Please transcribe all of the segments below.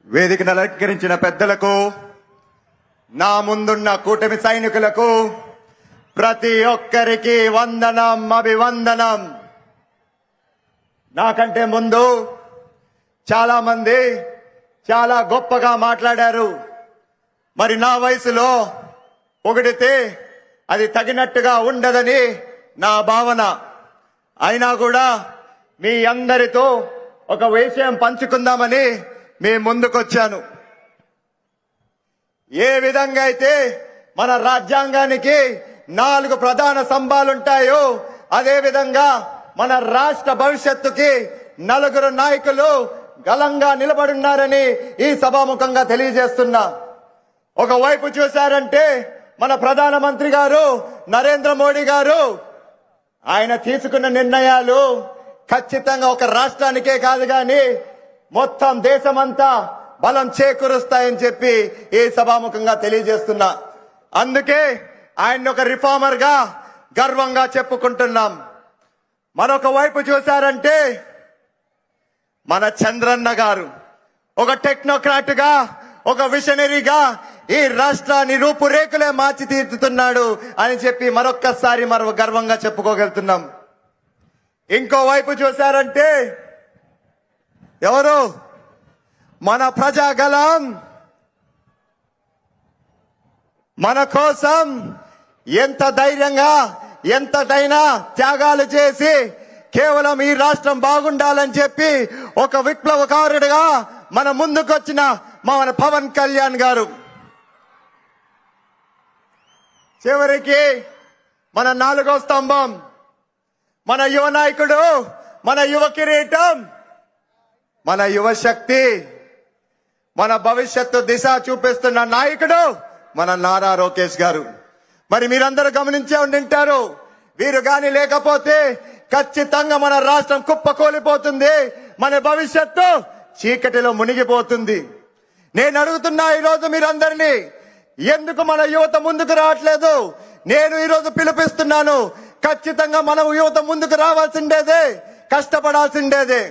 వేదికను అలంకరించిన పెద్దలకు, నా ముందున్న కూటమి సైనికులకు ప్రతి ఒక్కరికి వందనం, అభివందనం. నాకంటే ముందు చాలా మంది చాలా గొప్పగా మాట్లాడారు. మరి నా వయసులో పొగిడితే అది తగినట్టుగా ఉండదని నా భావన. అయినా కూడా మీ అందరితో ఒక విషయం పంచుకుందామని మీ ముందుకొచ్చాను. ఏ విధంగా అయితే మన రాజ్యాంగానికి 4 ప్రధాన స్తంభాలుంటాయో అదే విధంగా మన రాష్ట్ర భవిష్యత్తుకి 4 నాయకులు గలంగా నిలబడున్నారని ఈ సభాముఖంగా తెలియజేస్తున్నా. ఒకవైపు చూశారంటే మన ప్రధానమంత్రి గారు నరేంద్ర మోడీ గారు, ఆయన తీసుకున్న నిర్ణయాలు ఖచ్చితంగా ఒక రాష్ట్రానికే కాదు గాని మొత్తం దేశమంతా బలం చేకూరుస్తాయని చెప్పి ఈ సభాముఖంగా తెలియజేస్తున్నా. అందుకే ఆయన ఒక రిఫార్మర్ గా గర్వంగా చెప్పుకుంటున్నాం. మరొక వైపు చూశారంటే మన చంద్రన్న గారు ఒక టెక్నోక్రాట్ గా, ఒక విషనరీగా ఈ రాష్ట్రాన్ని రూపురేఖలే మార్చి తీర్చుతున్నాడు అని చెప్పి మరొక్కసారి గర్వంగా చెప్పుకోగలుగుతున్నాం. ఇంకో వైపు చూశారంటే ఎవరు? మన ప్రజాగలం మన కోసం ఎంత ధైర్యంగా ఎంతటైనా త్యాగాలు చేసి కేవలం ఈ రాష్ట్రం బాగుండాలని చెప్పి ఒక విప్లవకారుడిగా మన ముందుకొచ్చిన మన పవన్ కళ్యాణ్ గారు. చివరికి మన 4వ స్తంభం, మన యువ నాయకుడు, మన యువ కిరీటం, మన యువ శక్తి, మన భవిష్యత్తు దిశ చూపిస్తున్న నాయకుడు మన నారా లోకేష్ గారు. మరి మీరందరూ గమనించే ఉండింటారు, వీరు గాని లేకపోతే ఖచ్చితంగా మన రాష్ట్రం కుప్పకూలిపోతుంది, మన భవిష్యత్తు చీకటిలో మునిగిపోతుంది. నేను అడుగుతున్నా ఈరోజు మీరందరినీ, ఎందుకు మన యువత ముందుకు రావట్లేదు? నేను ఈరోజు పిలుపిస్తున్నాను. ఖచ్చితంగా మనం యువత ముందుకు రావాల్సిందేదే, కష్టపడాల్సిందేదే.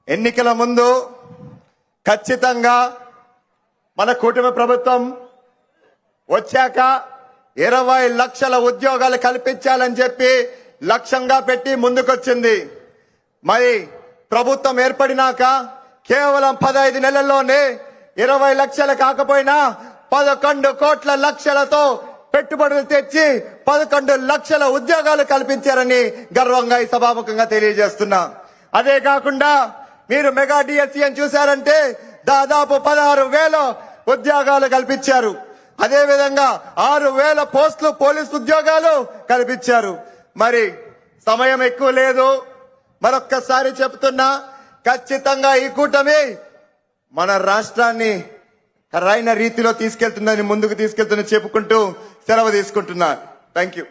ఎన్నికల ముందు ఖచ్చితంగా మన కూటమి ప్రభుత్వం వచ్చాక 20 లక్షల ఉద్యోగాలు కల్పించాలని చెప్పి లక్ష్యంగా పెట్టి ముందుకొచ్చింది. మరి ప్రభుత్వం ఏర్పడినాక కేవలం 15 నెలల్లోనే 20 లక్షలు కాకపోయినా 11 కోట్ల లక్షలతో పెట్టుబడులు తెచ్చి 11 లక్షల ఉద్యోగాలు కల్పించారని గర్వంగా ఈ సభాముఖంగా తెలియజేస్తున్నా. అదే కాకుండా మీరు మెగా డిఎస్సీ అని చూశారంటే దాదాపు 16,000 ఉద్యోగాలు కల్పించారు. అదే విధంగా 6,000 పోస్టులు పోలీసు ఉద్యోగాలు కల్పించారు. మరి సమయం ఎక్కువ లేదు, మరొక్కసారి చెప్తున్నా, ఖచ్చితంగా ఈ కూటమి మన రాష్ట్రాన్ని సరైన రీతిలో తీసుకెళ్తుందని, ముందుకు తీసుకెళ్తుందని చెప్పుకుంటూ సెలవు తీసుకుంటున్నా. Thank you.